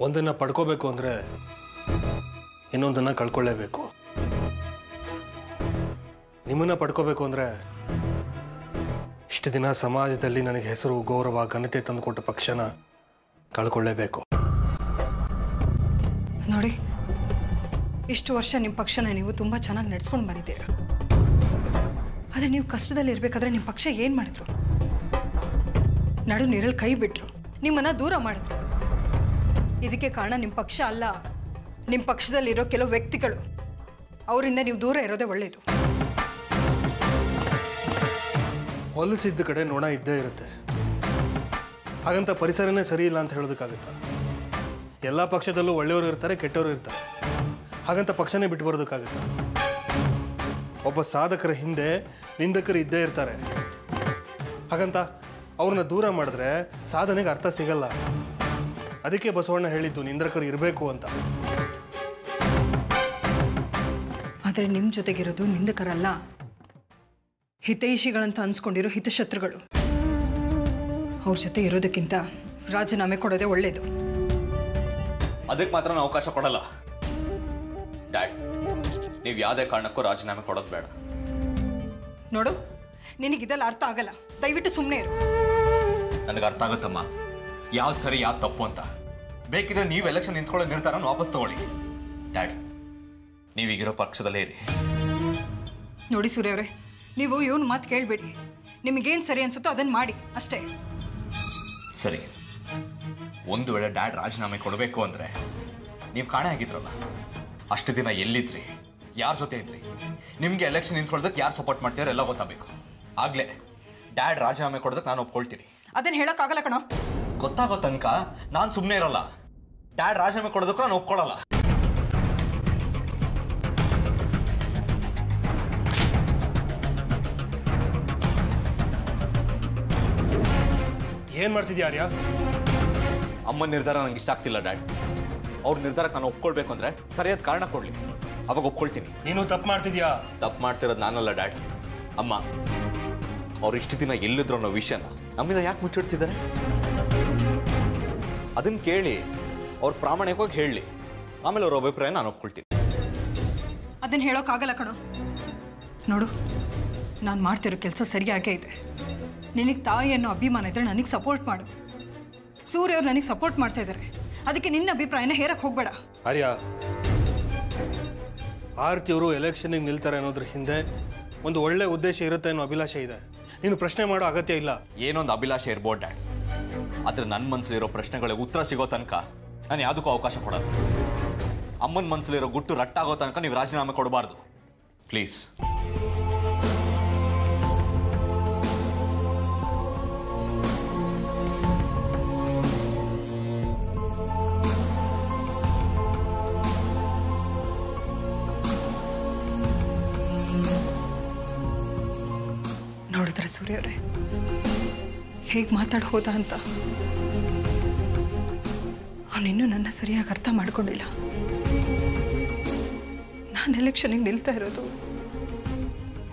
ಒಂದನ್ನು ಪಡ್ಕೋಬೇಕು ಅಂದರೆ ಇನ್ನೊಂದನ್ನು ಕಳ್ಕೊಳ್ಳೇಬೇಕು. ನಿಮ್ಮನ್ನು ಪಡ್ಕೋಬೇಕು ಅಂದರೆ ಇಷ್ಟು ದಿನ ಸಮಾಜದಲ್ಲಿ ನನಗೆ ಹೆಸರು, ಗೌರವ, ಘನತೆ ತಂದುಕೊಟ್ಟ ಪಕ್ಷನ ಕಳ್ಕೊಳ್ಳೇಬೇಕು. ನೋಡಿ, ಇಷ್ಟು ವರ್ಷ ನಿಮ್ಮ ಪಕ್ಷನ ನೀವು ತುಂಬ ಚೆನ್ನಾಗಿ ನಡೆಸ್ಕೊಂಡು ಬಂದಿದ್ದೀರ. ಆದರೆ ನೀವು ಕಷ್ಟದಲ್ಲಿ ಇರಬೇಕಾದ್ರೆ ನಿಮ್ಮ ಪಕ್ಷ ಏನು ಮಾಡಿದ್ರು? ನಡು ನೀರಲ್ಲಿ ಕೈ ಬಿಟ್ಟರು, ನಿಮ್ಮನ್ನು ದೂರ ಮಾಡಿದ್ರು. ಇದಕ್ಕೆ ಕಾರಣ ನಿಮ್ಮ ಪಕ್ಷ ಅಲ್ಲ, ನಿಮ್ಮ ಪಕ್ಷದಲ್ಲಿರೋ ಕೆಲವು ವ್ಯಕ್ತಿಗಳು. ಅವರಿಂದ ನೀವು ದೂರ ಇರೋದೇ ಒಳ್ಳೆಯದು. ಹೊಲಸಿದ್ದ ಕಡೆ ನೊಣ ಇದ್ದೇ ಇರುತ್ತೆ. ಹಾಗಂತ ಪರಿಸರನೇ ಸರಿ ಇಲ್ಲ ಅಂತ ಹೇಳೋದಕ್ಕಾಗುತ್ತಾ? ಎಲ್ಲ ಪಕ್ಷದಲ್ಲೂ ಒಳ್ಳೆಯವರು ಇರ್ತಾರೆ, ಕೆಟ್ಟವರು ಇರ್ತಾರೆ. ಹಾಗಂತ ಪಕ್ಷನೇ ಬಿಟ್ಟು ಬರೋದಕ್ಕಾಗುತ್ತಾ? ಒಬ್ಬ ಸಾಧಕರ ಹಿಂದೆ ನಿಂದಕರು ಇದ್ದೇ ಇರ್ತಾರೆ. ಹಾಗಂತ ಅವ್ರನ್ನ ದೂರ ಮಾಡಿದ್ರೆ ಸಾಧನೆಗೆ ಅರ್ಥ ಸಿಗಲ್ಲ. ಅದಕ್ಕೆ ಬಸವಣ್ಣ ಹೇಳಿದ್ದು ನಿಂದಕರು ಇರಬೇಕು ಅಂತ. ಆದರೆ ನಿಮ್ಮ ಜೊತೆಗಿರೋದು ನಿಂದಕರಲ್ಲ, ಹಿತೈಷಿಗಳಂತ ಅನ್ಸ್ಕೊಂಡಿರೋ ಹಿತಶತ್ರುಗಳು. ಅವ್ರ ಜೊತೆ ಇರೋದಕ್ಕಿಂತ ರಾಜೀನಾಮೆ ಕೊಡೋದೇ ಒಳ್ಳೇದು. ಅದಕ್ಕೆ ಮಾತ್ರ ನಾನು ಅವಕಾಶ ಕೊಡಲ್ಲ. ಡ್ಯಾಡ್, ನೀವು ಯಾವುದೇ ಕಾರಣಕ್ಕೂ ರಾಜೀನಾಮೆ ಕೊಡೋದು ಬೇಡ. ನೋಡು, ನಿನಗಿದೆಲ್ಲ ಅರ್ಥ ಆಗಲ್ಲ. ದಯವಿಟ್ಟು ಸುಮ್ಮನೆ ಇರು. ನನಗೆ ಅರ್ಥ ಆಗುತ್ತಮ್ಮ ಯಾವ್ದು ಸರಿ ಯಾವ್ದು ತಪ್ಪು ಅಂತ. ಬೇಕಿದ್ರೆ ನೀವು ಎಲೆಕ್ಷನ್ ನಿಂತ್ಕೊಳ್ಳೋ ನಿರ್ಧಾರ ವಾಪಸ್ ತಗೊಳ್ಳಿ. ಡ್ಯಾಡ್, ನೀವೀಗಿರೋ ಪಕ್ಷದಲ್ಲೇ ಇರಿ. ನೋಡಿ ಸೂರ್ಯ ಅವರೇ, ನೀವು ಇವನ್ ಮಾತು ಕೇಳಬೇಡಿ. ನಿಮಗೇನು ಸರಿ ಅನ್ಸುತ್ತೋ ಅದನ್ನು ಮಾಡಿ ಅಷ್ಟೇ. ಸರಿ, ಒಂದು ವೇಳೆ ಡ್ಯಾಡ್ ರಾಜೀನಾಮೆ ಕೊಡಬೇಕು ಅಂದರೆ ನೀವು ಕಾಣೆ ಆಗಿದ್ರಲ್ಲ, ಅಷ್ಟು ದಿನ ಎಲ್ಲಿದ್ರಿ, ಯಾರ ಜೊತೆ ಇದ್ರಿ, ನಿಮಗೆ ಎಲೆಕ್ಷನ್ ನಿಂತ್ಕೊಳ್ಳೋದಕ್ಕೆ ಯಾರು ಸಪೋರ್ಟ್ ಮಾಡ್ತೀರೋ ಎಲ್ಲ ಗೊತ್ತಾಗಬೇಕು. ಆಗಲೇ ಡ್ಯಾಡ್ ರಾಜೀನಾಮೆ ಕೊಡೋದಕ್ಕೆ ನಾನು ಒಪ್ಕೊಳ್ತೀನಿ. ಅದನ್ನು ಹೇಳೋಕ್ಕಾಗಲ್ಲ ಕಣೋ. ಗೊತ್ತಾಗೋ ತನಕ ನಾನು ಸುಮ್ಮನೆ ಇರಲ್ಲ. ಡ್ಯಾಡ್ ರಾಜೀನಾಮೆ ಕೊಡೋದಕ್ಕೂ ನಾನು ಒಪ್ಕೊಳ್ಳಲ್ಲ. ಏನು ಮಾಡ್ತಿದ್ಯಾ ಆರ್ಯ? ಅಮ್ಮನ ನಿರ್ಧಾರ ನಂಗೆ ಇಷ್ಟ ಆಗ್ತಿಲ್ಲ ಡ್ಯಾಡ್. ಅವ್ರ ನಿರ್ಧಾರಕ್ಕೆ ನಾನು ಒಪ್ಕೊಳ್ಬೇಕು ಅಂದರೆ ಸರಿಯಾದ ಕಾರಣ ಕೊಡಲಿ, ಅವಾಗ ಒಪ್ಕೊಳ್ತೀನಿ. ನೀನು ತಪ್ಪು ಮಾಡ್ತಿದ್ಯಾ? ತಪ್ಪು ಮಾಡ್ತಿರೋದು ನಾನಲ್ಲ ಡ್ಯಾಡ್, ಅಮ್ಮ. ಅವ್ರು ಇಷ್ಟು ದಿನ ಎಲ್ಲಿದ್ರು ಅನ್ನೋ ವಿಷಯನ ನಮ್ಮಿಂದ ಯಾಕೆ ಮುಚ್ಚಿಡ್ತಿದ್ದಾರೆ? ಅದನ್ನು ಕೇಳಿ ಅವ್ರು ಪ್ರಾಮಾಣಿಕವಾಗಿ ಹೇಳಲಿ, ಆಮೇಲೆ ಅವ್ರ ಅಭಿಪ್ರಾಯ ನಾನು ಒಪ್ಕೊಳ್ತೀನಿ. ಅದನ್ನು ಹೇಳೋಕ್ಕಾಗಲ್ಲ ಕಣೋ. ನೋಡು, ನಾನು ಮಾಡ್ತಿರೋ ಕೆಲಸ ಸರಿಯಾಗೇ ಇದೆ. ನಿನಗೆ ತಾಯಿ ಅನ್ನೋ ಅಭಿಮಾನ ಇದ್ದರೆ ನನಗೆ ಸಪೋರ್ಟ್ ಮಾಡು. ಸೂರ್ಯ ಅವ್ರು ನನಗೆ ಸಪೋರ್ಟ್ ಮಾಡ್ತಾ ಇದ್ದಾರೆ, ಅದಕ್ಕೆ ನಿನ್ನ ಅಭಿಪ್ರಾಯನ ಹೇರಕ್ಕೆ ಹೋಗಬೇಡ. ಆರ್ಯ, ಆರ್ತಿಯವರು ಎಲೆಕ್ಷನ್ಗೆ ನಿಲ್ತಾರೆ ಅನ್ನೋದ್ರ ಹಿಂದೆ ಒಂದು ಒಳ್ಳೆ ಉದ್ದೇಶ ಇರುತ್ತೆ ಅನ್ನೋ ಅಭಿಲಾಷೆ ಇದೆ. ನೀನು ಪ್ರಶ್ನೆ ಮಾಡೋ ಅಗತ್ಯ ಇಲ್ಲ. ಏನೊಂದು ಅಭಿಲಾಷೆ ಇರ್ಬೋದು ಡ್ಯಾಡ್, ಆದರೆ ನನ್ನ ಮನಸ್ಸಲ್ಲಿರೋ ಪ್ರಶ್ನೆಗಳಿಗೆ ಉತ್ತರ ಸಿಗೋ ತನಕ ನಾನು ಯಾವುದಕ್ಕೂ ಅವಕಾಶ ಕೊಡಲ್ಲ. ಅಮ್ಮನ ಮನಸ್ಸಲ್ಲಿರೋ ಗುಟ್ಟು ರಟ್ಟಾಗೋ ತನಕ ನೀವು ರಾಜೀನಾಮೆ ಕೊಡಬಾರ್ದು, ಪ್ಲೀಸ್. ನೋಡಿದ್ರೆ ಸೂರ್ಯ ಅವರೇ ಹೇಗೆ ಮಾತಾಡಿ ಹೋದ ಅಂತ. ಅವನಿನ್ನೂ ನನ್ನ ಸರಿಯಾಗಿ ಅರ್ಥ ಮಾಡ್ಕೊಂಡಿಲ್ಲ. ನಾನು ಎಲೆಕ್ಷನಿಗೆ ನಿಲ್ತಾ ಇರೋದು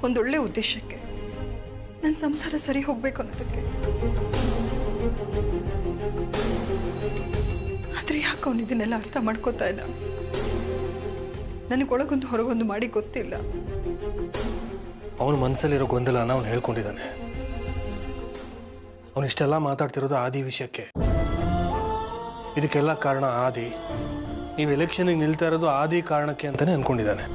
ಒಂದೊಳ್ಳೆ ಉದ್ದೇಶಕ್ಕೆ, ನನ್ನ ಸಂಸಾರ ಸರಿ ಹೋಗ್ಬೇಕು ಅನ್ನೋದಕ್ಕೆ. ಆದರೆ ಯಾಕೆ ಅವನು ಇದನ್ನೆಲ್ಲ ಅರ್ಥ ಮಾಡ್ಕೋತಾ ಇಲ್ಲ? ನನಗೊಳಗೊಂದು ಹೊರಗೊಂದು ಮಾಡಿ ಗೊತ್ತಿಲ್ಲ. ಅವನ ಮನಸ್ಸಲ್ಲಿರೋ ಗೊಂದಲನ ಅವನು ಹೇಳ್ಕೊಂಡಿದ್ದಾನೆ. ಅವನು ಇಷ್ಟೆಲ್ಲ ಮಾತಾಡ್ತಿರೋದು ಆದಿ ವಿಷಯಕ್ಕೆ. ಇದಕ್ಕೆಲ್ಲ ಕಾರಣ ಆದಿ. ನೀವು ಎಲೆಕ್ಷನ್ಗೆ ನಿಲ್ತಾ ಇರೋದು ಆದಿ ಕಾರಣಕ್ಕೆ ಅಂತಾನೆ ಅನ್ಕೊಂಡಿದ್ದಾನೆ.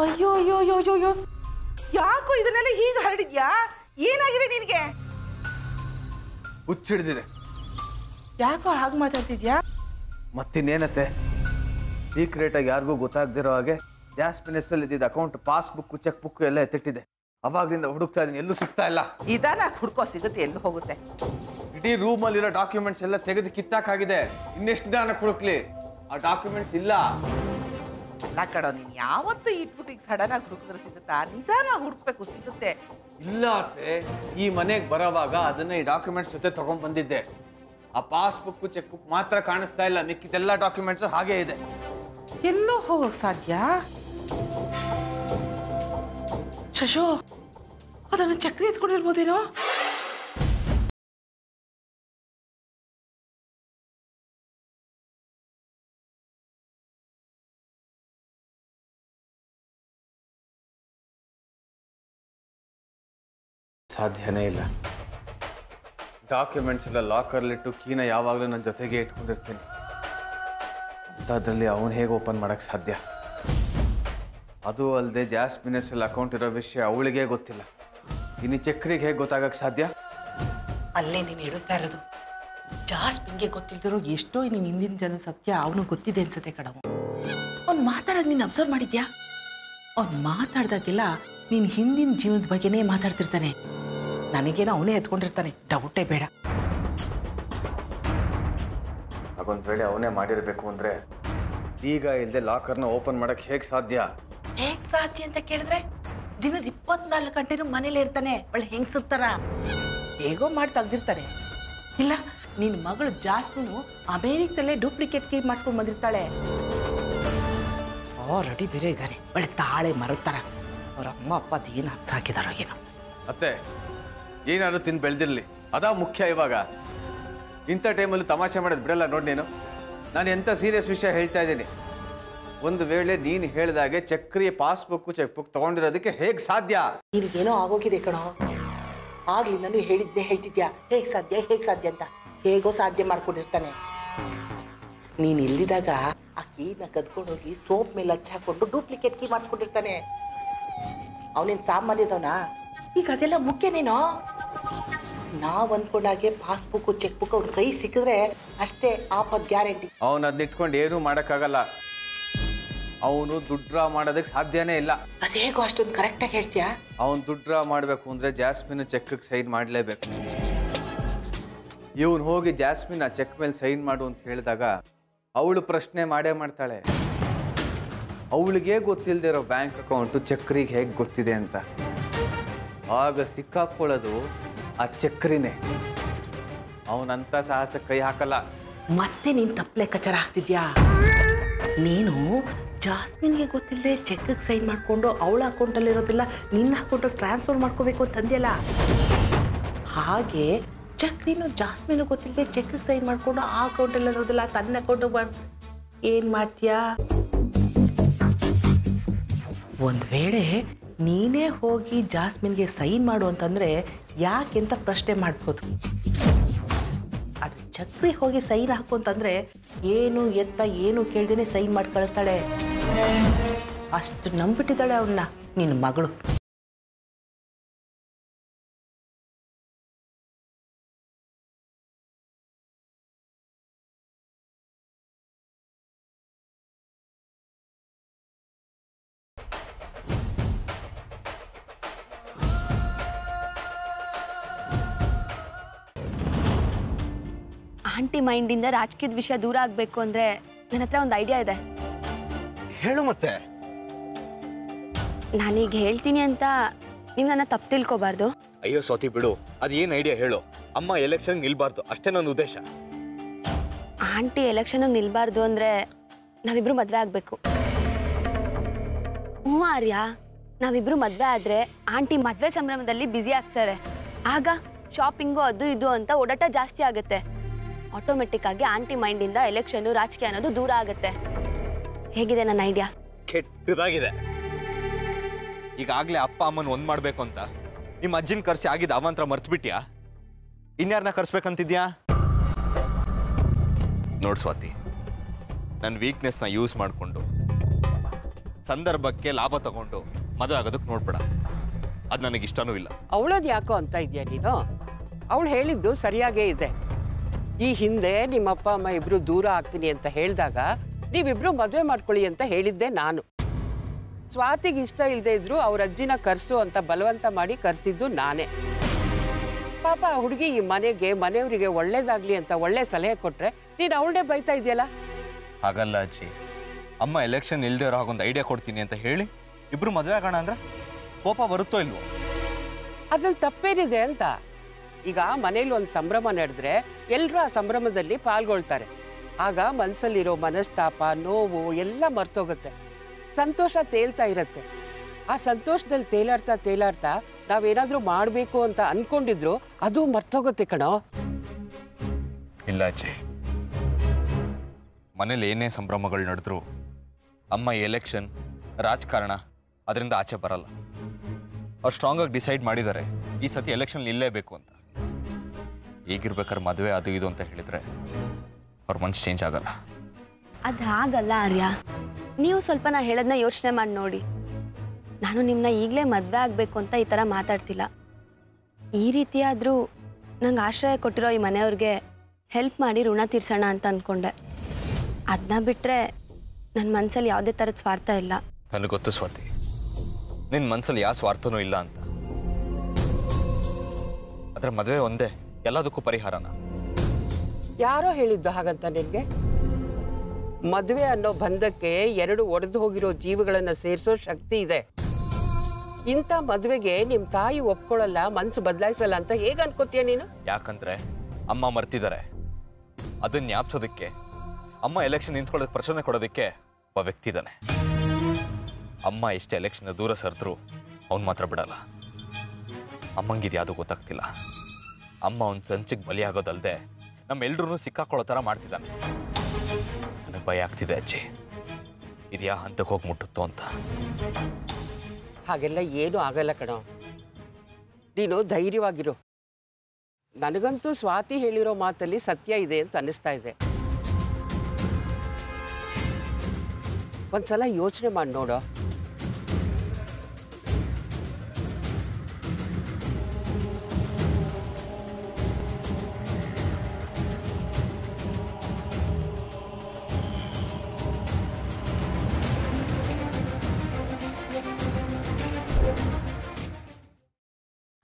ಅಯ್ಯೋ ಅಯ್ಯೋ ಅಯ್ಯೋ ಅಯ್ಯೋ, ಯಾಕೋ ಇದನ್ನೆಲ್ಲ ಹೀಗೆ ಹರಡಿದ್ಯಾ? ಏನಾಗಿದೆ ನಿನಗೆ? ಹುಚ್ಚಿಡ್ದಿದೆ. ಯಾಕೋ ಹಾಗೆ ಮಾತಾಡ್ತಿದ್ಯಾ? ಮತ್ತಿನ್ನೇನತ್ತೆ, ಸೀಕ್ರೆಟ್ ಆಗಿ ಯಾರಿಗೂ ಗೊತ್ತಾಗ್ದಿರೋ ಹಾಗೆ ಜಾಸ್ಮಿನ್ ಹೆಸರಲ್ಲಿ ಇದ್ದಿದ್ದ ಅಕೌಂಟ್ ಪಾಸ್ಬುಕ್, ಚೆಕ್ ಬುಕ್ ಎಲ್ಲ ಎತ್ತಿಟ್ಟಿದೆ. ಅವಾಗ್ಲಿಂದ ಹುಡುಕ್ತಾ ಇದೀನಿ, ಎಲ್ಲೂ ಸಿಗ್ತಾ ಇಲ್ಲ. ಇದಾನ ಹುಡ್ಕೋ, ಸಿಗುತ್ತೆ, ಎಲ್ಲಿ ಹೋಗುತ್ತೆ? ಇಡೀ ರೂಮಲ್ಲಿರೋ ಡಾಕ್ಯುಮೆಂಟ್ಸ್ ಎಲ್ಲ ತೆಗೆದು ಕಿತ್ತಾಕಾಗಿದೆ. ಇನ್ನೆಷ್ಟು ದಿನ ಹುಡುಕ್ಲಿ? ಆ ಡಾಕ್ಯುಮೆಂಟ್ಸ್ ಇಲ್ಲ. ಎಲ್ಲ ಕಡೆ ನೀನು ಯಾವತ್ತೂ ಇಟ್ಬಿಟ್ಟು ಈಗ ಸಡನ್ನಾಗಿ ಹುಡುಕಿದ್ರೆ ಸಿಗುತ್ತಾ? ನಿಧಾನ ಹುಡುಕ್ಬೇಕು, ಸಿಗುತ್ತೆ. ಇಲ್ಲ ಅತ್ತೆ, ಈ ಮನೆಗೆ ಬರೋವಾಗ ಅದನ್ನ ಈ ಡಾಕ್ಯುಮೆಂಟ್ಸ್ ಜೊತೆ ತಗೊಂಡ್ ಬಂದಿದ್ದೆ. ಆ ಪಾಸ್ಬುಕ್ ಚೆಕ್ ಬುಕ್ ಮಾತ್ರ ಕಾಣಿಸ್ತಾ ಇಲ್ಲ, ಮಿಕ್ಕಿದೆಲ್ಲ ಡಾಕ್ಯುಮೆಂಟ್ಸ್ ಹಾಗೆ ಇದೆ. ಎಲ್ಲೋ ಹೋಗಕ್ ಸಾಧ್ಯ? ಶಶು, ಅದನ್ನು ಚಕ್ರಿ ಎತ್ಕೊಂಡಿರ್ಬೋದೇನೋ? ಸಾಧ್ಯನೇ ಇಲ್ಲ. ಡಾಕ್ಯುಮೆಂಟ್ಸ್ ಎಲ್ಲ ಲಾಕರ್ಲಿಟ್ಟು ಕೀನ ಯಾವಾಗಲೂ ನನ್ನ ಜೊತೆಗೆ ಇಟ್ಕೊಂಡಿರ್ತೀನಿ. ಅದರಲ್ಲಿ ಅವನು ಹೇಗೆ ಓಪನ್ ಮಾಡಕ್ಕೆ ಸಾಧ್ಯ? ಅದು ಅಲ್ಲದೆ ಜಾಸ್ಮಿನ್ ಹೆಸರಲ್ಲಿ ಅಕೌಂಟ್ ಇರೋ ವಿಷಯ ಅವಳಿಗೆ ಗೊತ್ತಿಲ್ಲ. ಇನ್ನು ಚಕ್ರಿಗೆ ಹೇಗೆ ಗೊತ್ತಾಗಕ್ಕೆ ಸಾಧ್ಯ? ಅಲ್ಲೇ ನೀನು ಹೇಳುತ್ತಾ ಇರೋದು. ಜಾಸ್ಮಿನ್ಗೆ ಗೊತ್ತಿಲ್ದಿರೋ ಎಷ್ಟೋ ನೀನು ಹಿಂದಿನ ಜನ ಸತ್ಯ ಅವನು ಗೊತ್ತಿದೆ ಅನ್ಸುತ್ತೆ ಕಣವ. ಅವ್ನು ಮಾತಾಡೋದು ನೀನು ಅಬ್ಸರ್ವ್ ಮಾಡಿದ್ಯಾ? ಅವ್ನು ಮಾತಾಡ್ದಾಗೆಲ್ಲ ನೀನು ಹಿಂದಿನ ಜೀವನದ ಬಗ್ಗೆನೇ ಮಾತಾಡ್ತಿರ್ತಾನೆ. ನನಗೇನೋ ಅವನೇ ಎತ್ಕೊಂಡಿರ್ತಾನೆ, ಡೌಟೇ ಬೇಡ. ಹಾಗೊಂದು ವೇಳೆ ಅವನೇ ಮಾಡಿರಬೇಕು ಅಂದ್ರೆ ಈಗ ಇಲ್ಲದೆ ಲಾಕರ್ನ ಓಪನ್ ಮಾಡಕ್ಕೆ ಹೇಗೆ ಸಾಧ್ಯ? ಹೇಗ್ ಸಾಧ್ಯ ಅಂತ ಕೇಳಿದ್ರೆ ದಿನದ 24 ಗಂಟೆನೂ ಮನೇಲಿ ಇರ್ತಾನೆ. ಒಳ್ಳೆ ಹೆಂಗ್ಸಿರ್ತಾರ ಹೇಗೋ ಮಾಡಿ ತೆಗ್ದಿರ್ತಾನೆ. ಇಲ್ಲ, ನಿನ್ನ ಮಗಳು ಜಾಸ್ಮಿನು ಅಮೇರಿಕದಲ್ಲೇ ಡೂಪ್ಲಿಕೇಟ್ ಕೀ ಮಾಡಿಸ್ಕೊಂಡು ಬಂದಿರ್ತಾಳೆ. ರೆಡಿ ಬೇರೆ ಇದ್ದಾರೆ, ಒಳ್ಳೆ ತಾಳೆ ಮರುತ್ತಾರ. ಅವ್ರ ಅಮ್ಮ ಅಪ್ಪ ಅದೇನು ಅರ್ಥ ಹಾಕಿದಾರೋ ಏನೋ. ಅತ್ತೆ, ಏನಾದ್ರು ತಿಂದು ಬೆಳೆದಿರ್ಲಿ, ಅದಾ ಮುಖ್ಯ. ಇವಾಗ ಇಂಥ ಟೈಮಲ್ಲಿ ತಮಾಷೆ ಮಾಡೋದು ಬಿಡಲ್ಲ ನೋಡಿ. ನಾನು ಎಂಥ ಸೀರಿಯಸ್ ವಿಷಯ ಹೇಳ್ತಾ ಇದ್ದೀನಿ. ಒಂದು ವೇಳೆ ನೀನು ಹೇಳಿದಾಗೆ ಚಕ್ರಿಯ ಪಾಸ್ಬುಕ್ ಚೆಕ್ ಬುಕ್ ತಗೊಂಡಿರೋದಕ್ಕೆ ಹೇಗೆ ಸಾಧ್ಯ? ನಿನಗೇನೋ ಆಗೋಗಿದೆ ಕಣೋ. ಆಗ್ಲಿ ನಾನು ಹೇಳಿದ್ದೆ ಹೇಳ್ತಿದ್ಯಾ, ಹೇಗೆ ಸಾಧ್ಯ ಅಂತ. ಹೇಗೋ ಸಾಧ್ಯ ಮಾಡ್ಕೊಂಡಿರ್ತಾನೆ. ನೀನು ಇಲ್ಲಿದಾಗ ಆ ಕೀನ ಕದ್ಕೊಂಡೋಗಿ ಸೋಪ್ ಮೇಲೆ ಹಚ್ಚಿ ಹಾಕೊಂಡು ಡೂಪ್ಲಿಕೇಟ್ ಕೀ ಮಾಡಿಸ್ಕೊಂಡಿರ್ತಾನೆ. ಅವನೇನು ಸಾಮಾನ್ಯದವನ? ಈಗ ಅದೆಲ್ಲ ಮುಖ್ಯನೇನೋ? ನಾವು ಅಂದ್ಕೊಂಡಾಗೆ ಪಾಸ್ಬುಕ್ ಚೆಕ್ ಬುಕ್ ಅವ್ರ ಕೈ ಸಿಕ್ಕಿದ್ರೆ ಅಷ್ಟೇ ಆಪತ್ ಗ್ಯಾರಂಟಿ. ಅವನು ಅದನ್ನ ಇಟ್ಕೊಂಡು ಏನೂ ಮಾಡೋಕ್ಕಾಗಲ್ಲ. ಅವನು ದುಡ್ಡು ಡ್ರಾ ಮಾಡೋದಕ್ಕೆ ಸಾಧ್ಯನೇ ಇಲ್ಲ. ಅದೇಗೋ ಅಷ್ಟೊಂದು ಕರೆಕ್ಟಾಗಿ ಹೇಳ್ತೀಯಾ? ಅವನು ದುಡ್ಡು ಡ್ರಾ ಮಾಡಬೇಕು ಅಂದರೆ ಜಾಸ್ಮಿನ್ ಚೆಕ್ಗೆ ಸೈನ್ ಮಾಡಲೇಬೇಕು. ಇವನು ಹೋಗಿ ಜಾಸ್ಮಿನ್ ಆ ಚೆಕ್ ಮೇಲೆ ಸೈನ್ ಮಾಡು ಅಂತ ಹೇಳಿದಾಗ ಅವಳು ಪ್ರಶ್ನೆ ಮಾಡೇ ಮಾಡ್ತಾಳೆ. ಅವಳಿಗೆ ಗೊತ್ತಿಲ್ಲದೆ ಇರೋ ಬ್ಯಾಂಕ್ ಅಕೌಂಟು ಚಕ್ರಿಗೆ ಹೇಗೆ ಗೊತ್ತಿದೆ ಅಂತ. ಆಗ ಸಿಕ್ಕಾಕೊಳ್ಳೋದು ಆ ಚಕ್ರಿನೇ. ಅವನಂತ ಸಾಹಸಕ್ಕೆ ಕೈ ಹಾಕಲ್ಲ. ಮತ್ತೆ ನೀನು ತಪ್ಪು ಲೆಕ್ಕಾಚಾರ ಹಾಕ್ತಿದ್ಯಾ? ನೀನು ಜಾಸ್ಮಿನ್ಗೆ ಗೊತ್ತಿಲ್ಲದೆ ಚೆಕ್ಗೆ ಸೈನ್ ಮಾಡಿಕೊಂಡು ಅವಳ ಅಕೌಂಟಲ್ಲಿರೋದಿಲ್ಲ ನಿನ್ನ ಅಕೌಂಟಿಗೆ ಟ್ರಾನ್ಸ್ಫರ್ ಮಾಡ್ಕೋಬೇಕು ಅಂತಂದ್ಯಲ್ಲ, ಹಾಗೆ ಚಕ್ರಿನೂ ಜಾಸ್ಮಿನ್ ಗೊತ್ತಿಲ್ಲದೆ ಚೆಕ್ಗೆ ಸೈನ್ ಮಾಡಿಕೊಂಡು ಆ ಅಕೌಂಟಲ್ಲಿರೋದಿಲ್ಲ ತನ್ನ ಅಕೌಂಟಿಗೆ ಏನು ಮಾಡ್ತೀಯಾ? ಒಂದು ವೇಳೆ ನೀನೇ ಹೋಗಿ ಜಾಸ್ಮಿನ್ಗೆ ಸೈನ್ ಮಾಡು ಅಂತಂದರೆ ಯಾಕೆಂತ ಪ್ರಶ್ನೆ ಮಾಡ್ಬೋದು. ಅದು ಚಕ್ರಿ ಹೋಗಿ ಸೈನ್ ಹಾಕು ಅಂತಂದರೆ ಏನು ಎತ್ತ ಏನು ಕೇಳ್ದೇನೆ ಸೈನ್ ಮಾಡಿ ಕಳಿಸ್ತಾಳೆ. ಅಷ್ಟು ನಂಬಿಟ್ಟಿದ್ದಾಳೆ ಅವನ್ನ ನಿನ್ನ ಮಗಳು. ಆಂಟಿ ಮೈಂಡಿಂದ ರಾಜಕೀಯದ ವಿಷಯ ದೂರ ಆಗಬೇಕು ಅಂದರೆ ನನ್ನ ಹತ್ರ ಒಂದು ಐಡಿಯಾ ಇದೆ. ಹೇಳು ಮತ್ತೆ. ನಾನೀಗ ಹೇಳ್ತೀನಿ ಅಂತ ನೀವು ನನ್ನ ತಪ್ಪು ತಿಳ್ಕೊಬಾರ್ದು. ಅಯ್ಯೋ ಸ್ವಾತಿ ಬಿಡು, ಅದೇನು ಐಡಿಯಾ ಹೇಳು. ಅಮ್ಮ ಎಲೆಕ್ಷನ್ ನಿಲ್ಬಾರ್ದು ಅಷ್ಟೇ ನನ್ನ ಉದ್ದೇಶ. ಆಂಟಿ ಎಲೆಕ್ಷನ್ಗೆ ನಿಲ್ಬಾರ್ದು ಅಂದರೆ ನಾವಿಬ್ರು ಮದುವೆ ಆಗಬೇಕು. ಹ್ಞೂ ಆರ್ಯ, ನಾವಿಬ್ರು ಮದುವೆ ಆದರೆ ಆಂಟಿ ಮದುವೆ ಸಂಭ್ರಮದಲ್ಲಿ ಬ್ಯುಸಿ ಆಗ್ತಾರೆ. ಆಗ ಶಾಪಿಂಗು ಅದು ಇದು ಅಂತ ಓಡಾಟ ಜಾಸ್ತಿ ಆಗುತ್ತೆ. ಆಟೋಮೆಟಿಕ್ ಆಗಿ ಆಂಟಿ ಮೈಂಡಿಂದ ಎಲೆಕ್ಷನ್ ರಾಜಕೀಯ ಅನ್ನೋದು ದೂರ ಆಗುತ್ತೆ. ಹೇಗಿದೆ ನನ್ನ ಐಡಿಯಾ? ಕೆಟ್ಟದಾಗಿದೆ. ಈಗಾಗಲೇ ಅಪ್ಪ ಅಮ್ಮನ ಒಂದ್ ಮಾಡ್ಬೇಕು ಅಂತ ನಿಮ್ಮ ಅಜ್ಜಿನ ಕರ್ಸಿ ಆಗಿದ್ದ ಅವಂತರ ಮರ್ತು ಬಿಟ್ಯಾ? ಇನ್ಯಾರನ್ನ ಕರ್ಸ್ಬೇಕಂತಿದ್ಯಾ? ನೋಡ್ ಸ್ವಾತಿ, ನನ್ನ ವೀಕ್ನೆಸ್ನ ಯೂಸ್ ಮಾಡಿಕೊಂಡು ಸಂದರ್ಭಕ್ಕೆ ಲಾಭ ತಗೊಂಡು ಮದುವೆ ಆಗೋದಕ್ಕೆ ನೋಡ್ಬೇಡ. ಅದು ನನಗೆ ಇಷ್ಟನೂ ಇಲ್ಲ. ಅವಳದು ಯಾಕೋ ಅಂತ ಇದೆಯಾ ನೀನು? ಅವಳು ಹೇಳಿದ್ದು ಸರಿಯಾಗೇ ಇದೆ. ಈ ಹಿಂದೆ ನಿಮ್ಮ ಅಪ್ಪ ಅಮ್ಮ ಇಬ್ರು ದೂರ ಆಗ್ತೀನಿ ಅಂತ ಹೇಳಿದಾಗ ನೀವಿಬ್ರು ಮದುವೆ ಮಾಡ್ಕೊಳ್ಳಿ ಅಂತ ಹೇಳಿದ್ದೆ ನಾನು. ಸ್ವಾತಿಗೆ ಇಷ್ಟ ಇಲ್ಲದೆ ಇದ್ರು ಅವ್ರ ಅಜ್ಜಿನ ಕರ್ಸು ಅಂತ ಬಲವಂತ ಮಾಡಿ ಕರ್ಸಿದ್ದು ನಾನೇ. ಪಾಪ ಆ ಹುಡುಗಿ ಈ ಮನೆಗೆ ಮನೆಯವರಿಗೆ ಒಳ್ಳೇದಾಗ್ಲಿ ಅಂತ ಒಳ್ಳೆ ಸಲಹೆ ಕೊಟ್ರೆ ನೀನು ಅವಳನ್ನೇ ಬೈತಾ ಇದೆಯಲ್ಲ. ಹಾಗಲ್ಲ ಅಜ್ಜಿ, ಅಮ್ಮ ಎಲೆಕ್ಷನ್ ಇಲ್ಲದೆ ಇರೋ ಹಾಗೊಂದು ಐಡಿಯಾ ಕೊಡ್ತೀನಿ ಅಂತ ಹೇಳಿ ಇಬ್ರು ಮದುವೆ ಆಗೋಣ ಅಂದ್ರೆ ಕೋಪ ಬರುತ್ತೋ ಇಲ್ವೋ? ಅದ್ರಲ್ಲಿ ತಪ್ಪೇನಿದೆ ಅಂತ. ಈಗ ಮನೇಲಿ ಒಂದು ಸಂಭ್ರಮ ನಡೆದ್ರೆ ಎಲ್ಲರೂ ಆ ಸಂಭ್ರಮದಲ್ಲಿ ಪಾಲ್ಗೊಳ್ತಾರೆ. ಆಗ ಮನಸ್ಸಲ್ಲಿರೋ ಮನಸ್ತಾಪ, ನೋವು ಎಲ್ಲ ಮರ್ತೋಗುತ್ತೆ. ಸಂತೋಷ ತೇಲ್ತಾ ಇರತ್ತೆ. ಆ ಸಂತೋಷದಲ್ಲಿ ತೇಲಾಡ್ತಾ ನಾವೇನಾದ್ರೂ ಮಾಡಬೇಕು ಅಂತ ಅನ್ಕೊಂಡಿದ್ರು ಅದು ಮರ್ತೋಗುತ್ತೆ ಕಣೋ. ಇಲ್ಲ ಅಜ್ಜಿ, ಮನೇಲಿ ಏನೇ ಸಂಭ್ರಮಗಳು ನಡೆದ್ರು ಅಮ್ಮ ಎಲೆಕ್ಷನ್ ರಾಜಕಾರಣ ಅದರಿಂದ ಆಚೆ ಬರಲ್ಲ. ಅವ್ರು ಸ್ಟ್ರಾಂಗ್ ಆಗಿ ಡಿಸೈಡ್ ಮಾಡಿದ್ದಾರೆ ಈ ಸತಿ ಎಲೆಕ್ಷನ್ ಇಲ್ಲೇಬೇಕು ಅಂತ. ಈಗಿರ್ಬೇಕಾದ್ರೆ ಮದುವೆ ಅದು ಇದು ಅಂತ ಹೇಳಿದ್ರೆ ಅವ್ರ ಮನ್ಸು ಚೇಂಜ್ ಆಗಲ್ಲ. ಅದು ಹಾಗಲ್ಲ ಆರ್ಯ, ನೀವು ಸ್ವಲ್ಪ ನಾ ಹೇಳೋದನ್ನ ಯೋಚನೆ ಮಾಡಿ ನೋಡಿ. ನಾನು ನಿಮ್ಮನ್ನ ಈಗಲೇ ಮದುವೆ ಆಗಬೇಕು ಅಂತ ಈ ಥರ ಮಾತಾಡ್ತಿಲ್ಲ. ಈ ರೀತಿಯಾದರೂ ನಂಗೆ ಆಶ್ರಯ ಕೊಟ್ಟಿರೋ ಈ ಮನೆಯವ್ರಿಗೆ ಹೆಲ್ಪ್ ಮಾಡಿ ಋಣ ತೀರ್ಸೋಣ ಅಂತ ಅಂದ್ಕೊಂಡೆ. ಅದನ್ನ ಬಿಟ್ಟರೆ ನನ್ನ ಮನಸ್ಸಲ್ಲಿ ಯಾವುದೇ ಥರದ ಸ್ವಾರ್ಥ ಇಲ್ಲ. ನನಗೆ ಗೊತ್ತು ಸ್ವಾತಿ, ನಿನ್ನ ಮನಸ್ಸಲ್ಲಿ ಯಾವ ಸ್ವಾರ್ಥನೂ ಇಲ್ಲ ಅಂತ. ಅದರ ಮದುವೆ ಒಂದೇ ಎಲ್ಲದಕ್ಕೂ ಪರಿಹಾರನ. ಯಾರೋ ಹೇಳಿದ್ದು ಹಾಗಂತ ನಿನ್ಗೆ? ಮದುವೆ ಅನ್ನೋ ಬಂಧಕ್ಕೆ ಎರಡು ಒಡೆದು ಹೋಗಿರೋ ಜೀವಗಳನ್ನ ಸೇರಿಸೋ ಶಕ್ತಿ ಇದೆ. ಇಂಥ ಮದುವೆಗೆ ನಿಮ್ ತಾಯಿ ಒಪ್ಕೊಳ್ಳಲ್ಲ, ಮನ್ಸು ಬದಲಾಯಿಸಲ್ಲ ಅಂತ ಹೇಗೆ ಅನ್ಕೋತೀಯ ನೀನು? ಯಾಕಂದ್ರೆ ಅಮ್ಮ ಮರ್ತಿದ್ದಾರೆ. ಅದನ್ನ ಜ್ಞಾಪಿಸೋದಕ್ಕೆ, ಅಮ್ಮ ಎಲೆಕ್ಷನ್ ನಿಂತ್ಕೊಳ್ಳೋದಕ್ಕೆ ಪ್ರಚೋದನೆ ಕೊಡೋದಕ್ಕೆ ಒಬ್ಬ ವ್ಯಕ್ತಿ ಇದ್ದಾನೆ. ಅಮ್ಮ ಎಷ್ಟೇ ಎಲೆಕ್ಷನ್ ದೂರ ಸರಿದ್ರು ಅವ್ನು ಮಾತ್ರ ಬಿಡಲ್ಲ. ಅಮ್ಮಂಗಿದು ಯಾವುದೂ ಗೊತ್ತಾಗ್ತಿಲ್ಲ. ಅಮ್ಮ ಅವ್ನ ಸಂಚಿಗೆ ಬಲಿಯಾಗೋದಲ್ದೆ ನಮ್ಮೆಲ್ರೂ ಸಿಕ್ಕಾಕೊಳ್ಳೋ ಥರ ಮಾಡ್ತಿದ್ದಾನೆ. ನನಗೆ ಭಯ ಆಗ್ತಿದೆ ಅಜ್ಜಿ, ಇದ್ಯಾ ಹಂತಕ್ಕೆ ಹೋಗಿ ಮುಟ್ಟುತ್ತೋ ಅಂತ. ಹಾಗೆಲ್ಲ ಏನೂ ಆಗಲ್ಲ ಕಣೋ, ನೀನು ಧೈರ್ಯವಾಗಿರು. ನನಗಂತೂ ಸ್ವಾತಿ ಹೇಳಿರೋ ಮಾತಲ್ಲಿ ಸತ್ಯ ಇದೆ ಅಂತ ಅನ್ನಿಸ್ತಾ ಇದೆ. ಒಂದ್ಸಲ ಯೋಚನೆ ಮಾಡಿ ನೋಡೋ.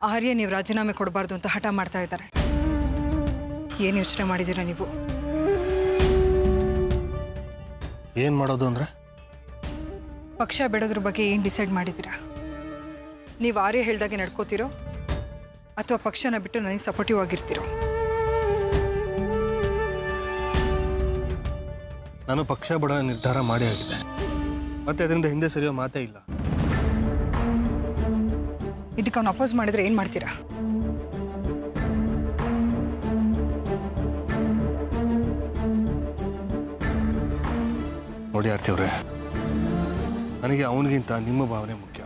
ಆರ್ಯ ನೀವು ರಾಜೀನಾಮೆ ಕೊಡಬಾರ್ದು ಅಂತ ಹಠ ಮಾಡ್ತಾ ಇದ್ದಾರೆ. ಏನು ಯೋಚನೆ ಮಾಡಿದ್ದೀರಾ ನೀವು? ಏನು ಮಾಡೋದು ಅಂದರೆ? ಪಕ್ಷ ಬಿಡೋದ್ರ ಬಗ್ಗೆ ಏನು ಡಿಸೈಡ್ ಮಾಡಿದ್ದೀರಾ? ನೀವು ಆರ್ಯ ಹೇಳ್ದಾಗೆ ನಡ್ಕೋತಿರೋ ಅಥವಾ ಪಕ್ಷನ ಬಿಟ್ಟು ನನಗೆ ಸಪೋರ್ಟಿವ್ ಆಗಿರ್ತೀರೋ? ನಾನು ಪಕ್ಷ ಬಿಡೋ ನಿರ್ಧಾರ ಮಾಡಿ ಆಗಿದೆ. ಮತ್ತೆ ಅದರಿಂದ ಹಿಂದೆ ಸರಿಯೋ ಮಾತೇ ಇಲ್ಲ. ಇದಕ್ಕೆ ಅವ್ನು ಅಪೋಸ್ ಮಾಡಿದ್ರೆ ಏನು ಮಾಡ್ತೀರಾ? ನೋಡಿ ಆರ್ತಿಯವ್ರೆ, ನನಗೆ ಅವನಿಗಿಂತ ನಿಮ್ಮ ಭಾವನೆ ಮುಖ್ಯ.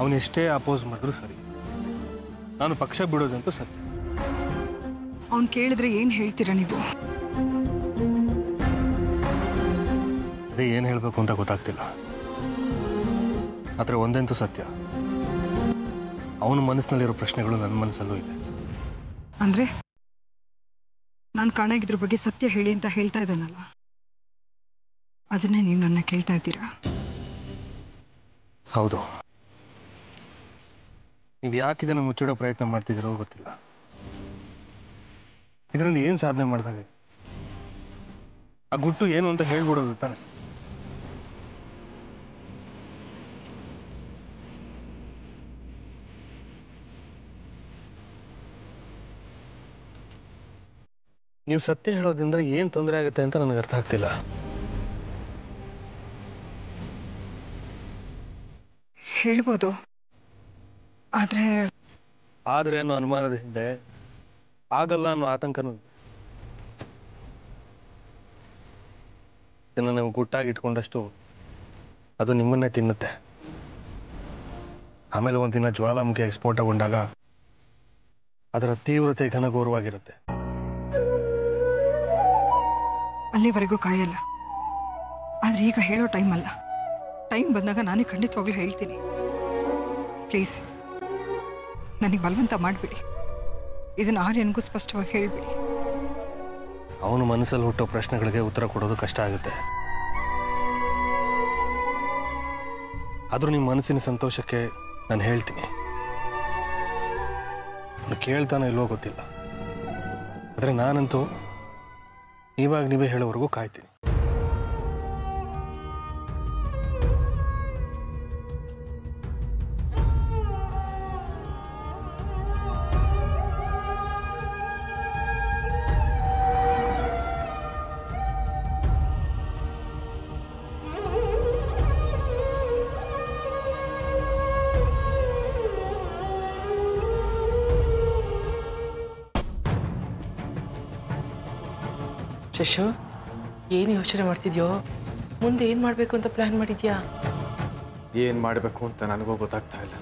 ಅವನೆಷ್ಟೇ ಅಪೋಸ್ ಮಾಡಿದ್ರು ಸರಿ, ನಾನು ಪಕ್ಷ ಬಿಡೋದಂತೂ ಸತ್ಯ. ಅವ್ನು ಕೇಳಿದ್ರೆ ಏನು ಹೇಳ್ತೀರಾ ನೀವು? ಅದೇ ಏನು ಹೇಳಬೇಕು ಅಂತ ಗೊತ್ತಾಗ್ತಿಲ್ಲ. ಆದರೆ ಒಂದಂತೂ ಸತ್ಯ, ಅವನ ಮನಸ್ಸಿನಲ್ಲಿರೋ ಪ್ರಶ್ನೆಗಳು ನನ್ನ ಮನಸ್ಸಲ್ಲೂ ಇದೆ. ಅಂದರೆ ನಾನು ಕಾಣಾಗಿದ್ರ ಬಗ್ಗೆ ಸತ್ಯ ಹೇಳಿ ಅಂತ ಹೇಳ್ತಾ ಇದ್ದಾನಲ್ಲ, ಅದನ್ನೇ ನೀವು ನನ್ನ ಕೇಳ್ತಾ ಇದ್ದೀರಾ? ಹೌದು. ನೀವು ಯಾಕೆ ಇದನ್ನು ಮುಚ್ಚಿಡೋ ಪ್ರಯತ್ನ ಮಾಡ್ತಿದ್ದೀರೋ ಗೊತ್ತಿಲ್ಲ. ಇದರಲ್ಲಿ ಏನು ಸಾಧನೆ ಮಾಡಿದಾಗ ಆ ಗುಟ್ಟು ಏನು ಅಂತ ಹೇಳ್ಬಿಡೋದು ತಾನೆ. ನೀವು ಸತ್ಯ ಹೇಳೋದ್ರಿಂದ ಏನು ತೊಂದರೆ ಆಗುತ್ತೆ ಅಂತ ನನಗೆ ಅರ್ಥ ಆಗ್ತಿಲ್ಲ. ಹೇಳ್ಬೋದು, ಆದರೆ ಅನ್ನೋ ಅನುಮಾನದ ಹಿಂದೆ ಆಗಲ್ಲ ಅನ್ನೋ ಆತಂಕನೂ ಇದೆ. ಇದನ್ನು ನೀವು ಗುಟ್ಟಾಗಿ ಇಟ್ಕೊಂಡಷ್ಟು ಅದು ನಿಮ್ಮನ್ನೇ ತಿನ್ನುತ್ತೆ. ಆಮೇಲೆ ಒಂದಿನ ಜ್ವಾಲಾಮುಖಿ ಸ್ಫೋಟಗೊಂಡಾಗ ಅದರ ತೀವ್ರತೆ ಘನಘೋರವಾಗಿರುತ್ತೆ. ಅಲ್ಲಿವರೆಗೂ ಕಾಯಲ್ಲ. ಆದರೆ ಈಗ ಹೇಳೋ ಟೈಮ್ ಅಲ್ಲ. ಟೈಮ್ ಬಂದಾಗ ನಾನೇ ಖಂಡಿತವಾಗ್ಲೂ ಹೇಳ್ತೀನಿ. ಪ್ಲೀಸ್ ನನಗೆ ಬಲವಂತ ಮಾಡಿಬಿಡಿ. ಇದನ್ನು ಆರ್ಯನಿಗೂ ಸ್ಪಷ್ಟವಾಗಿ ಹೇಳಿಬಿಡಿ. ಅವನು ಮನಸ್ಸಲ್ಲಿ ಹುಟ್ಟೋ ಪ್ರಶ್ನೆಗಳಿಗೆ ಉತ್ತರ ಕೊಡೋದು ಕಷ್ಟ ಆಗುತ್ತೆ. ಆದರೂ ನಿಮ್ಮ ಮನಸ್ಸಿನ ಸಂತೋಷಕ್ಕೆ ನಾನು ಹೇಳ್ತೀನಿ. ಅವನು ಕೇಳ್ತಾನೋ ಇಲ್ವೋ ಗೊತ್ತಿಲ್ಲ, ಆದರೆ ನಾನಂತೂ ನೀವೇ ಹೇಳೋವರೆಗೂ ಕಾಯ್ತೀನಿ. ಶಶು ಏನು ಯೋಚನೆ ಮಾಡ್ತಿದ್ಯೋ? ಮುಂದೆ ಏನು ಮಾಡಬೇಕು ಅಂತ ಪ್ಲಾನ್ ಮಾಡಿದ್ಯಾ? ಏನು ಮಾಡಬೇಕು ಅಂತ ನನಗೂ ಗೊತ್ತಾಗ್ತಾ ಇಲ್ಲ.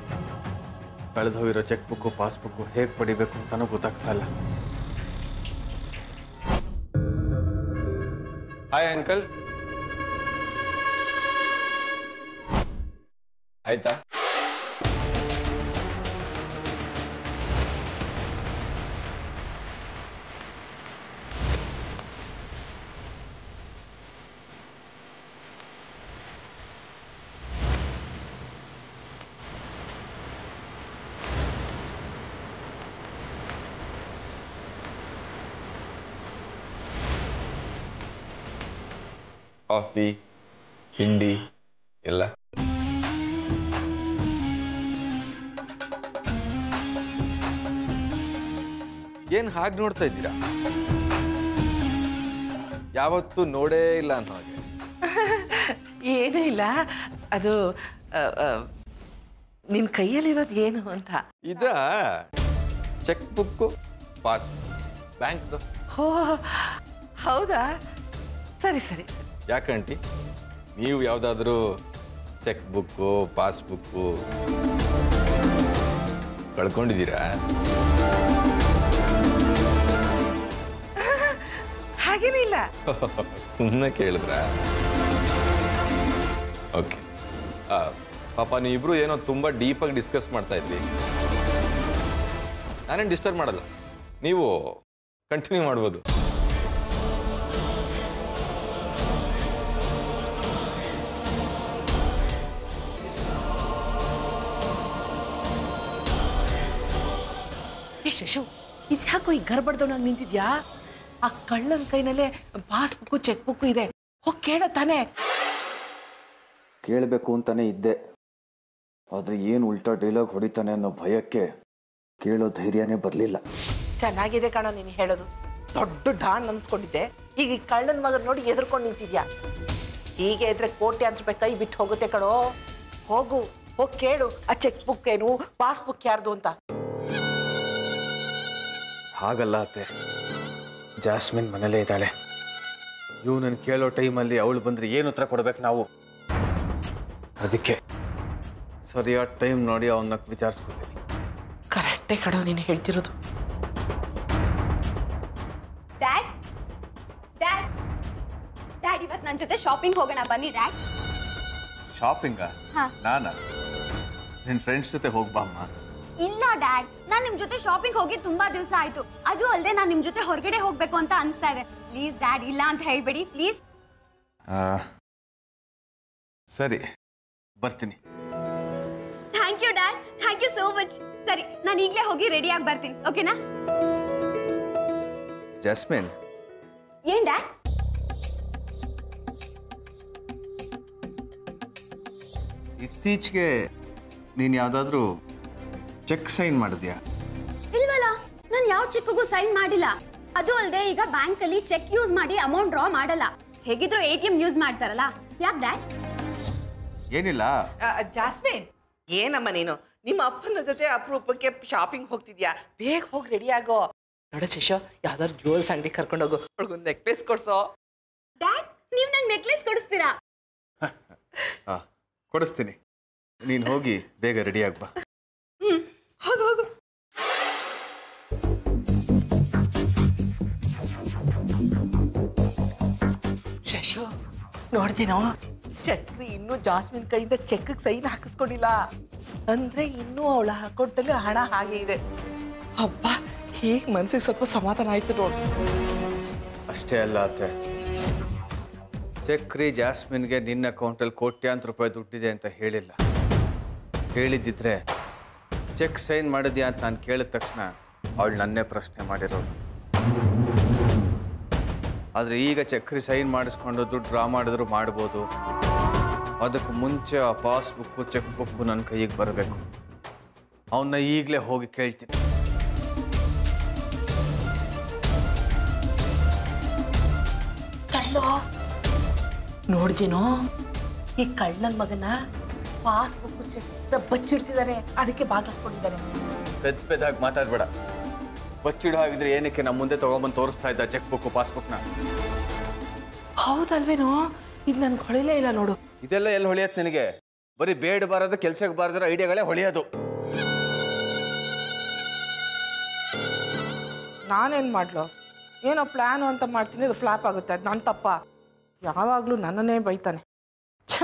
ಕಳೆದು ಹೋಗಿರೋ ಚೆಕ್ ಬುಕ್ಕು ಪಾಸ್ಬುಕ್ಕು ಹೇಗೆ ಪಡಿಬೇಕು ಅಂತನೂ ಗೊತ್ತಾಗ್ತಾ ಇಲ್ಲ. Hi uncle. ಆಯ್ತಾ? ಕಾಫಿ ಹಿಂಡಿ ಎಲ್ಲ ಏನ್ ಹಾಗೆ ನೋಡ್ತಾ ಇದ್ದೀರಾ? ಯಾವತ್ತೂ ನೋಡೇ ಇಲ್ಲ ಅನ್ನೋ ಹಾಗೆ. ಏನೂ ಇಲ್ಲ, ಅದು ನಿನ್ನ ಕೈಯಲ್ಲಿರೋದು ಏನು ಅಂತ. ಇದ ಚೆಕ್ ಬುಕ್ಕು ಪಾಸ್ ಬ್ಯಾಂಕ್ದು. ಹೋ ಹೌದಾ, ಸರಿ ಸರಿ. ಯಾಕಂಟಿ ನೀವು ಯಾವುದಾದ್ರೂ ಚೆಕ್ ಬುಕ್ಕು ಪಾಸ್ಬುಕ್ಕು ಕಳ್ಕೊಂಡಿದ್ದೀರಾ? ಹಾಗೇನೂ ಇಲ್ಲ. ಸುಮ್ಮನೆ ಕೇಳಿದ್ರಾ? ಓಕೆ. ಪಾಪ ನೀವಿಬ್ರು ಏನೋ ತುಂಬ ಡೀಪಾಗಿ ಡಿಸ್ಕಸ್ ಮಾಡ್ತಾ ಇದ್ವಿ. ನಾನೇನು ಡಿಸ್ಟರ್ಬ್ ಮಾಡಲ್ಲ, ನೀವು ಕಂಟಿನ್ಯೂ ಮಾಡ್ಬೋದು. ಶಶು, ಇದು ಯಾಕೋ ಈ ಗರ್ಬಡ್ದವನಾಗಿ ನಿಂತಿದ್ಯಾ? ಆ ಕಳ್ಳನ ಕೈನಲ್ಲೇ ಪಾಸ್ಬುಕ್ಕು ಚೆಕ್ ಬುಕ್ಕು ಇದೆ, ಹೋಗಿ ಕೇಳ ತಾನೆ. ಕೇಳಬೇಕು ಅಂತಾನೆ ಇದ್ದೆ, ಆದ್ರೆ ಏನು ಉಲ್ಟಾ ಡೈಲಾಗ್ ಹೊಡಿತಾನೆ ಅನ್ನೋ ಭಯಕ್ಕೆ ಕೇಳೋ ಧೈರ್ಯನೇ ಬರಲಿಲ್ಲ. ಚೆನ್ನಾಗಿದೆ ಕಣ ನೀನು ಹೇಳೋದು, ದೊಡ್ಡ ಡಾನ್ ಅನ್ಸ್ಕೊಂಡಿದ್ದೆ. ಈಗ ಈ ಕಳ್ಳನ ಮಗನ ನೋಡಿ ಎದುರ್ಕೊಂಡು ನಿಂತಿದ್ಯಾ. ಹೀಗೆ ಇದ್ರೆ ಕೋಟ್ಯಾಂತರ ರೂಪಾಯಿ ಕೈ ಬಿಟ್ಟು ಹೋಗುತ್ತೆ ಕಣೋ. ಹೋಗು, ಹೋಗಿ ಕೇಳು ಆ ಚೆಕ್ ಬುಕ್ ಏನು ಪಾಸ್ಬುಕ್ ಯಾರ್ದು ಅಂತ. ಹಾಗಲ್ಲ ಅತ್ತೆ, ಜಾಸ್ಮಿನ್ ಮನೇಲೇ ಇದ್ದಾಳೆ. ಇವನನ್ನು ಕೇಳೋ ಟೈಮಲ್ಲಿ ಅವಳು ಬಂದರೆ ಏನು ಉತ್ತರ ಕೊಡ್ಬೇಕು ನಾವು? ಅದಕ್ಕೆ ಸರಿಯಾದ ಟೈಮ್ ನೋಡಿ ಅವನ್ನ ವಿಚಾರಿಸ್ಕೊತೀನಿ. ಕರೆಕ್ಟೇ ಕಣೋ ನೀನು ಹೇಳ್ತಿರೋದು. ಡ್ಯಾಡ್ ಡ್ಯಾಡ್ ಡ್ಯಾಡ್ ಇವತ್ತು ನನ್ನ ಜೊತೆ ಶಾಪಿಂಗ್ ಹೋಗೋಣ ಬನ್ನಿ ಡ್ಯಾಡ್. ಶಾಪಿಂಗಾ? ನಾನಾ? ನಿನ್ನ ಫ್ರೆಂಡ್ಸ್ ಜೊತೆ ಹೋಗ್ಬಾಮ್ಮ. ಇಲ್ಲ ಡ್ಯಾಡ್, ನಾನು ನಿಮ್ ಜೊತೆ ಶಾಪಿಂಗ್ ಹೋಗಿ ತುಂಬಾ ದಿವಸ ಆಯ್ತು. ಅದು ಅಲ್ಲದೆ ನಾನು ನಿಮ್ ಜೊತೆ ಹೊರಗಡೆ ಹೋಗ್ಬೇಕು ಅಂತ ಅನಿಸ್ತಾ ಇದೆ. ಪ್ಲೀಸ್ ಡ್ಯಾಡ್, ಇಲ್ಲ ಅಂತ ಹೇಳ್ಬೇಡಿ ಪ್ಲೀಸ್. ಸರಿ, ಬರ್ತೀನಿ. Thank you dad, thank you so much. ಸರಿ, ನಾನು ಈಗಲೇ ಹೋಗಿ ರೆಡಿ ಆಗಿ ಬರ್ತೀನಿ, ಓಕೆನಾ? ಜಾಸ್ಮಿನ್, ಏನ್ ಡ್ಯಾಡ್? ಇತ್ತೀಚೆಗೆ ನೀನು ಯಾವುದಾದ್ರೂ ಚೆಕ್ ಸೈನ್ ಮಾಡಿದ್ಯಾ? ಇಲ್ವಲ್ಲ, ನಾನು ಯಾವ ಚೆಕ್ಗೂ ಸೈನ್ ಮಾಡಿಲ್ಲ. ಅದು ಅಲ್ಲದೆ ಈಗ ಬ್ಯಾಂಕ್ ಅಲ್ಲಿ ಚೆಕ್ ಯೂಸ್ ಮಾಡಿ ಅಮೌಂಟ್ ಡ್ರಾ ಮಾಡಲ್ಲ. ಹೇಗಿದ್ರು ATM ಯೂಸ್ ಮಾಡ್ತಾರಲ್ಲ. ಯಾಕೆ ಡ್ಯಾಡ್? ಏನಿಲ್ಲ. ಜಾಸ್ಮಿನ್, ಏನಮ್ಮ ನೀನು ನಿಮ್ಮ ಅಪ್ಪನ ಜೊತೆ ಅಪರೂಪಕ್ಕೆ ಶಾಪಿಂಗ್ ಹೋಗ್ತಿದ್ಯಾ? ಬೇಗ ಹೋಗಿ ರೆಡಿ ಆಗೋ. ನೋಡ ಶಶು, ಯಾವ್ದಾದ್ರು ಜ್ಯುವೆಲ್ಸ್ ಅಂಗಡಿ ಕರ್ಕೊಂಡು ಹೋಗು, ಅವ್ಳಿಗೊಂದು ನೆಕ್ಲೆಸ್ ಕೊಡ್ಸೋ. ಡ್ಯಾಡ್, ನೀವು ನಂಗೆ ನೆಕ್ಲೆಸ್ ಕೊಡಿಸ್ತೀರಾ? ಕೊಡಿಸ್ತೀನಿ, ನೀನು ಹೋಗಿ ಬೇಗ ರೆಡಿ ಆಗ್ಬಾ. ಹೋಗು ಹೋಗು. ಶಶು, ನೋಡ್ದೇನೋ ಚಕ್ರಿ ಇನ್ನೂ ಜಾಸ್ಮಿನ್ ಕೈಯಿಂದ ಚೆಕ್ ಸೈನ್ ಹಾಕಿಸ್ಕೊಂಡಿಲ್ಲ. ಅಂದ್ರೆ ಇನ್ನೂ ಅವಳ ಅಕೌಂಟಲ್ಲಿ ಹಣ ಹಾಗೆ ಇದೆ. ಹಬ್ಬ, ಹೀಗೆ ಮನ್ಸಿಗೆ ಸ್ವಲ್ಪ ಸಮಾಧಾನ ಆಯ್ತು ನೋಡು. ಅಷ್ಟೇ ಅಲ್ಲ ಅತ್ತೆ, ಚಕ್ರಿ ಜಾಸ್ಮಿನ್ಗೆ ನಿನ್ನ ಅಕೌಂಟಲ್ಲಿ ಕೋಟ್ಯಾಂತರ ರೂಪಾಯಿ ದುಡ್ಡಿದೆ ಅಂತ ಹೇಳಿಲ್ಲ. ಹೇಳಿದ್ದಿದ್ರೆ ಚೆಕ್ ಸೈನ್ ಮಾಡಿದ್ಯಾ ಅಂತ ನಾನು ಕೇಳಿದ ತಕ್ಷಣ ಅವಳು ನನ್ನೇ ಪ್ರಶ್ನೆ ಮಾಡಿರೋದು. ಆದರೆ ಈಗ ಚಕ್ರಿ ಸೈನ್ ಮಾಡಿಸ್ಕೊಂಡು ದುಡ್ಡು ಡ್ರಾ ಮಾಡಿದ್ರು ಮಾಡ್ಬೋದು. ಅದಕ್ಕೆ ಮುಂಚೆ ಆ ಪಾಸ್ಬುಕ್ಕು ಚೆಕ್ ಬುಕ್ಕು ನನ್ನ ಕೈಗೆ ಬರಬೇಕು. ಅವನ್ನ ಈಗಲೇ ಹೋಗಿ ಕೇಳ್ತೀನಿ. ಕಳ್ಳೋ, ನೋಡ್ದೇನೋ ಈ ಕಳ್ಳನ ಮಗನ ಪಾಸ್ಬುಕ್ ಚೆಕ್ ಬಚ್ಚಿಡ್ತಿದ್ದಾನೆ, ಅದಕ್ಕೆ ಬಾಗಿಲು ಹಾಕೊಂಡಿದ್ದಾನೆ. ಪೆದ್ದಾಗಿ ಮಾತಾಡ್ಬೇಡ. ಬಚ್ಚಿಡು ಆಗಿದ್ರೆ ಏನಕ್ಕೆ ನಮ್ಮ ಮುಂದೆ ತಗೊಂಬಂದು ತೋರಿಸ್ತಾ ಇದ್ದ ಚೆಕ್ ಬುಕ್ ಪಾಸ್ಬುಕ್ನ? ಹೌದಲ್ವೇನೋ, ಇದು ನನ್ಗೆ ಹೊಳಿಲೇ ಇಲ್ಲ ನೋಡು. ಇದೆಲ್ಲ ಎಲ್ಲಿ ಹೊಳಿಯತ್ ನಿನಗೆ? ಬರೀ ಬೇಡ ಬಾರದು ಕೆಲ್ಸಕ್ಕೆ ಬಾರದ್ರ ಐಡಿಯಾಗಳೇ ಹೊಳಿಯೋದು. ನಾನೇನು ಮಾಡ್ಲು? ಏನೋ ಪ್ಲ್ಯಾನು ಅಂತ ಮಾಡ್ತೀನಿ, ಅದು ಫ್ಲಾಪ್ ಆಗುತ್ತೆ. ಅದು ನನ್ನ ತಪ್ಪ. ಯಾವಾಗಲೂ ನನ್ನನ್ನೇ ಬೈತಾನೆ. ಛ